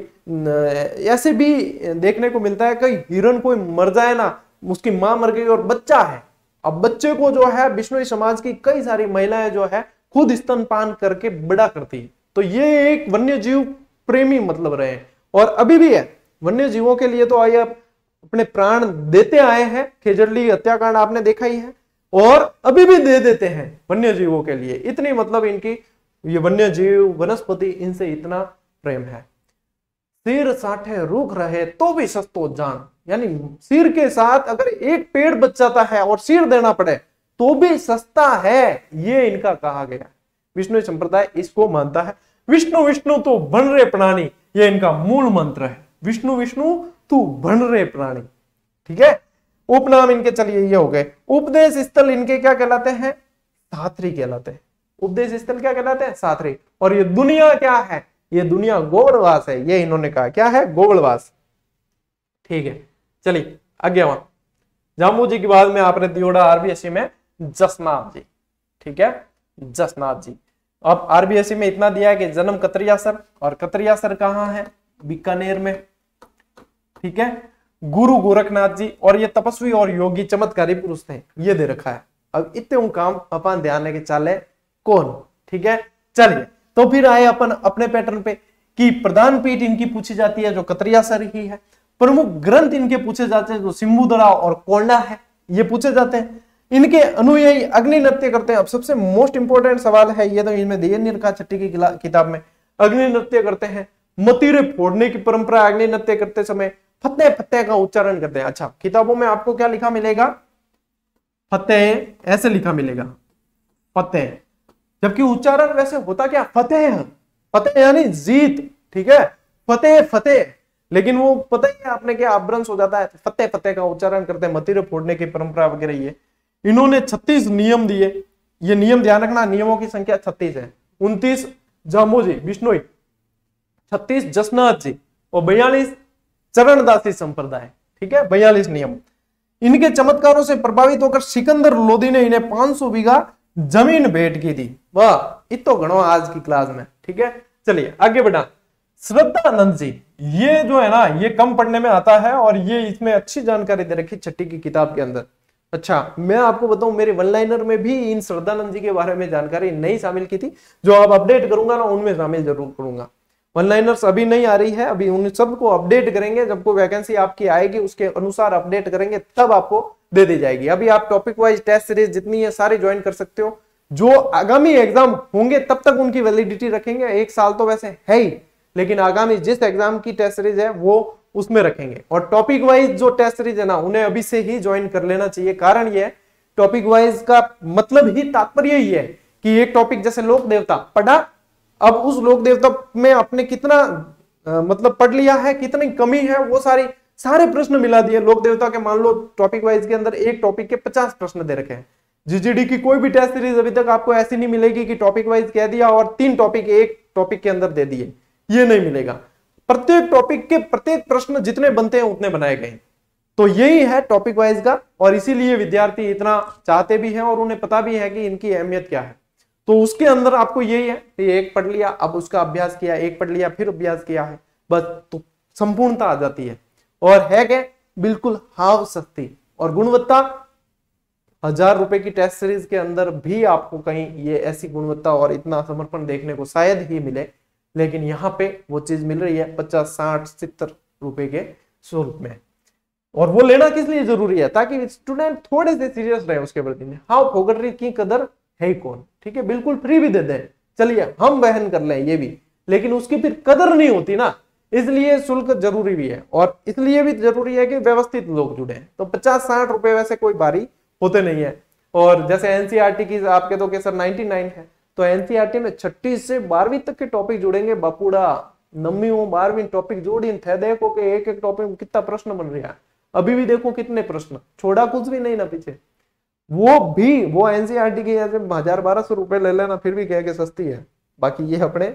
ऐसे भी देखने को मिलता है कई हिरण कोई मर जाए ना, उसकी मां मर गई और बच्चा है, अब बच्चे को जो है विष्णुई समाज की कई सारी महिलाएं जो है खुद स्तनपान करके बड़ा करती है। तो ये एक वन्य जीव प्रेमी मतलब रहे हैं और अभी भी है। वन्य जीवों के लिए तो आइए अपने प्राण देते आए हैं। खेजड़ली हत्याकांड आपने देखा ही है, और अभी भी दे देते हैं वन्य जीवों के लिए। इतनी मतलब इनकी ये वन्य जीव, वनस्पति, इनसे इतना प्रेम है। सिर साठे रूख रहे तो भी सस्तो जान, यानी सिर के साथ अगर एक पेड़ बच जाता है और सिर देना पड़े तो भी सस्ता है, ये इनका कहा गया। विष्णु संप्रदाय इसको मानता है। विष्णु विष्णु तो बन रे प्राणी, ये इनका मूल मंत्र है। विष्णु विष्णु तू बन रे प्राणी, ठीक है। उपनाम इनके चलिए ये हो गए। उपदेश स्थल इनके क्या कहलाते हैं? साथरी कहलाते हैं। उपदेश स्थल क्या कहलाते हैं? साथरी। और ये दुनिया क्या है? ये दुनिया गोवड़वास है, ये इन्होंने कहा क्या है? गोवड़वास, ठीक है। चलिए आगे वहां जाम्बू जी के बाद में आपने दियोड़ा आरबीएससी में जसनाथ जी, ठीक है, जसनाथ जी। अब आरबीएससी में इतना दिया है कि जन्म कतरियासर, और कतरियासर कहां है? बीकानेर में, ठीक है। गुरु गोरखनाथ जी, और ये तपस्वी और योगी चमत्कारी पुरुष थे, ये दे रखा है। अब इतने काम अपन ध्यान के चाले कौन, ठीक है। चलिए तो फिर आए अपन अपने पैटर्न पे कि प्रधान पीठ इनकी पूछी जाती है जो कतरियासर ही है। प्रमुख ग्रंथ इनके पूछे जाते हैं जो सिम्बुदड़ा और कोंडा है, ये पूछे जाते हैं। इनके अनुयायी अग्नि नृत्य करते हैं। अब सबसे मोस्ट इंपोर्टेंट सवाल है ये, तो इनमें दिए नहीं रखा छठी की किताब में। अग्नि नृत्य करते हैं, मतीरे फोड़ने की परंपरा, अग्नि नृत्य करते समय फतेह फतेह का उच्चारण करते हैं। अच्छा, किताबों में आपको क्या लिखा मिलेगा? फतेह, ऐसे लिखा मिलेगा फतेह, जबकि उच्चारण वैसे होता क्या? फतेह, फतेह यानी जीत, ठीक है, फतेह फतेह। लेकिन वो पता ही है आपने क्या अपभ्रंश हो जाता है, फतेह फतेह का उच्चारण करते हैं, मतीरे फोड़ने की परंपरा वगैरह। ये इन्होंने 36 नियम दिए। ये नियम ध्यान रखना, नियमों की संख्या 36 है। 29 जाम्बू जी विष्णुई, 36 जसनाथ जी, और 42 चरणदासी संप्रदाय, ठीक है, 42 नियम। इनके चमत्कारों से प्रभावित होकर सिकंदर लोधी ने इन्हें 500 बीघा जमीन भेंट की थी। वाह, इतो गणो आज की क्लास में, ठीक है। चलिए आगे बढ़ा। श्रद्धानंद जी, ये जो है ना ये कम पढ़ने में आता है और ये इसमें अच्छी जानकारी दे रखी छठी की किताब के अंदर। अच्छा, मैं आपको बताऊं मेरे वन लाइनर में भी इन श्रद्धानंद जी के बारे में जानकारी नहीं शामिल की थी, जो अब अपडेट करूंगा ना उनमें शामिल जरूर करूंगा। वन लाइनर्स अभी नहीं आ रही है, अभी उन सबको अपडेट करेंगे, जब कोई वैकेंसी आपकी आएगी उसके अनुसार अपडेट करेंगे तब आपको दे दी जाएगी। अभी आप टॉपिक वाइज टेस्ट सीरीज जितनी है सारी ज्वाइन कर सकते हो। जो आगामी एग्जाम होंगे तब तक उनकी वैलिडिटी रखेंगे, 1 साल तो वैसे है ही, लेकिन आगामी जिस एग्जाम की टेस्ट सीरीज है वो उसमें रखेंगे। और टॉपिक वाइज जो टेस्ट सीरीज है ना उन्हें अभी से ही ज्वाइन कर लेना चाहिए। कारण ये टॉपिक वाइज का मतलब ही तात्पर्य ही है कि एक टॉपिक जैसे लोक देवता पढ़ा, अब उस लोक देवता में आपने कितना मतलब पढ़ लिया है, कितनी कमी है, वो सारे प्रश्न मिला दिए लोक देवता के। मान लो टॉपिक वाइज के अंदर एक टॉपिक के 50 प्रश्न दे रखे हैं। जीजीडी की कोई भी टेस्ट सीरीज अभी तक आपको ऐसी नहीं मिलेगी कि टॉपिक वाइज कह दिया और 3 टॉपिक एक टॉपिक के अंदर दे दिए, ये नहीं मिलेगा। प्रत्येक टॉपिक के प्रत्येक प्रश्न जितने बनते हैं उतने बनाए गए। तो यही है टॉपिक वाइज का, और इसीलिए विद्यार्थी इतना चाहते भी हैं और उन्हें पता भी है कि इनकी अहमियत क्या है। तो उसके अंदर आपको यही है कि एक पढ़ लिया, अब उसका अभ्यास किया, एक पढ़ लिया फिर अभ्यास किया है, बस तो संपूर्णता आ जाती है। और है क्या, बिल्कुल हाव सस्ती और गुणवत्ता। 1000 रुपए की टेस्ट सीरीज के अंदर भी आपको कहीं ये ऐसी गुणवत्ता और इतना समर्पण देखने को शायद ही मिले, लेकिन यहाँ पे वो चीज मिल रही है 50, 60, 70 रुपए के शुल्क में। और वो लेना किस लिए जरूरी है, ताकि स्टूडेंट थोड़े से सीरियस रहे उसके प्रति। हाँ, फोगटरी की कदर है कौन, ठीक है, बिल्कुल फ्री भी दे दे, चलिए हम वहन कर लें ये भी, लेकिन उसकी फिर कदर नहीं होती ना, इसलिए शुल्क जरूरी भी है। और इसलिए भी जरूरी है कि व्यवस्थित लोग जुड़े। तो 50-60 रुपए वैसे कोई भारी होते नहीं है। और जैसे एनसीईआरटी की आपके तो के सर 99 है, तो एनसीईआरटी में 6ठी से 12वीं तक के टॉपिक जुड़ेंगे। बापूड़ा 9वीं 12वीं टॉपिक जोड़ी थे, देखो कि एक एक टॉपिक में कितना प्रश्न बन रहा है। अभी भी देखो कितने प्रश्न, छोड़ा कुछ भी नहीं ना पीछे। वो एनसीईआरटी की 1000-1200 रुपए ले लेना फिर भी कह के सस्ती है, बाकी ये अपने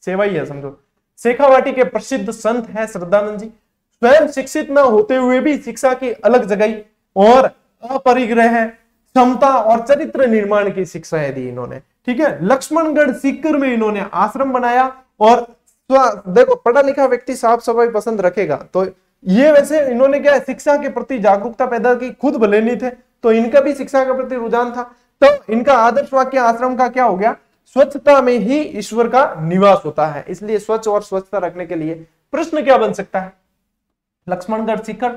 सेवा ही है समझो। शेखावाटी के प्रसिद्ध संत है श्रद्धानंद जी। स्वयं शिक्षित न होते हुए भी शिक्षा की अलग जगह और अपरिग्रह, क्षमता और चरित्र निर्माण की शिक्षाएं दी इन्होंने, ठीक है। लक्ष्मणगढ़ सीकर में इन्होंने आश्रम बनाया। और देखो, पढ़ा लिखा व्यक्ति साफ सफाई पसंद रखेगा, तो ये वैसे इन्होंने क्या शिक्षा के प्रति जागरूकता पैदा की, खुद भले नहीं थे तो इनका भी शिक्षा के प्रति रुझान था। तो इनका आदर्श वाक्य आश्रम का क्या हो गया, स्वच्छता में ही ईश्वर का निवास होता है। इसलिए स्वच्छ और स्वच्छता रखने के लिए प्रश्न क्या बन सकता है, लक्ष्मणगढ़ सीकर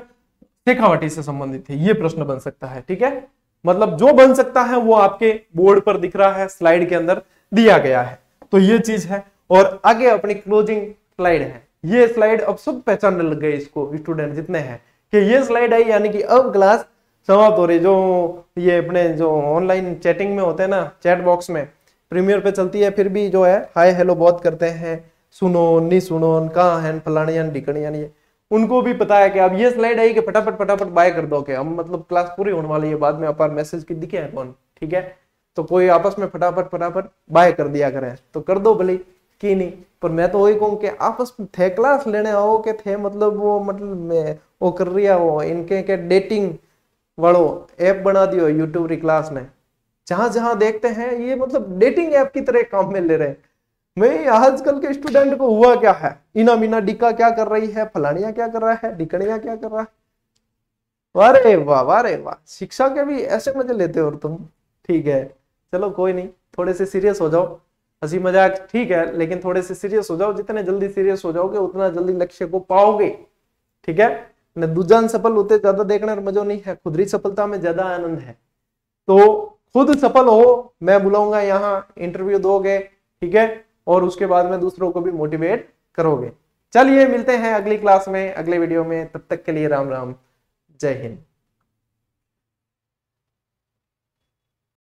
शेखावाटी से संबंधित है, ये प्रश्न बन सकता है, ठीक है। मतलब जो बन सकता है वो आपके बोर्ड पर दिख रहा है, स्लाइड के अंदर दिया गया है। तो ये चीज है। और आगे अपनी क्लोजिंग स्लाइड है। ये स्लाइड अब सब पहचानने लग गए इसको स्टूडेंट जितने हैं, कि ये स्लाइड आई यानी कि अब क्लास समाप्त हो रही। जो ये अपने जो ऑनलाइन चैटिंग में होते हैं ना, चैट बॉक्स में प्रीमियर पे चलती है, फिर भी जो है हाय हेलो बहुत करते हैं, सुनो नहीं सुनो, कहाँ है फलानियान ढिकनियान, ये उनको भी पता है कि अब ये स्लाइड आई कि फटाफट बाय कर दो, के हम मतलब क्लास पूरी होने वाली है, बाद में अपार मैसेज की दिखे है कौन, ठीक है। तो कोई आपस में फटाफट बाय कर दिया करें, तो कर दो भले की नहीं। पर मैं तो वही कहूँ कि आपस में थे क्लास लेने आओ के थे, मतलब वो कर रही है वो इनके के डेटिंग वालों ऐप बना दियो यूट्यूब क्लास ने, जहां जहां देखते हैं ये मतलब डेटिंग ऐप की तरह काम में ले रहे हैं। मैं आजकल के स्टूडेंट को हुआ क्या है, इना मीना डिका क्या कर रही है, फलानिया क्या कर रहा है, डिकनिया क्या कर रहा है। वारे वाह, शिक्षा के भी ऐसे मजे लेते हो तुम, ठीक है। चलो कोई नहीं, थोड़े से सीरियस हो जाओ, हंसी मजाक ठीक है, लेकिन थोड़े से सीरियस हो जाओ। जितने जल्दी सीरियस हो जाओगे उतना जल्दी लक्ष्य को पाओगे, ठीक है। न दूजान सफल होते ज्यादा देखने में मजा नहीं है, खुदरी सफलता में ज्यादा आनंद है। तो खुद सफल हो, मैं बुलाऊंगा यहाँ, इंटरव्यू दोगे, ठीक है, और उसके बाद में दूसरों को भी मोटिवेट करोगे। चलिए मिलते हैं अगली क्लास में, अगले वीडियो में, तब तक के लिए राम राम, जय हिंद।